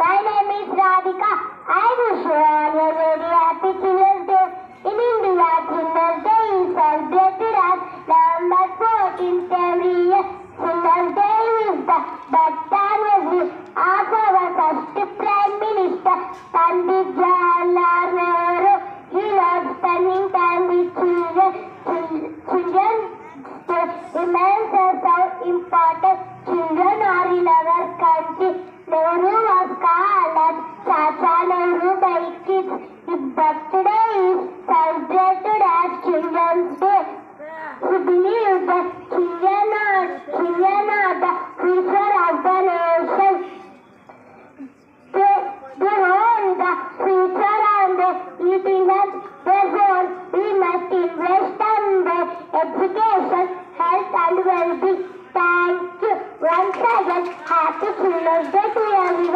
My name is Radhika. I wish you all a very happy Children's Day. In India, Children's Day is celebrated as November 14th every year. Children's Day is the birth anniversary of our first Prime Minister, Pandit Jawaharlal Nehru. He loved spending time with children. Children's Day reminds us how important children are in our country. Nehru was called as Chacha Nehru by kids. His birthday is celebrated as Children's Day. He believed that children are the future of the nation. They hold the future and it is us. Therefore, we must invest in their education, health and well-being. Thank you. Once again, happy Children's Day to everyone.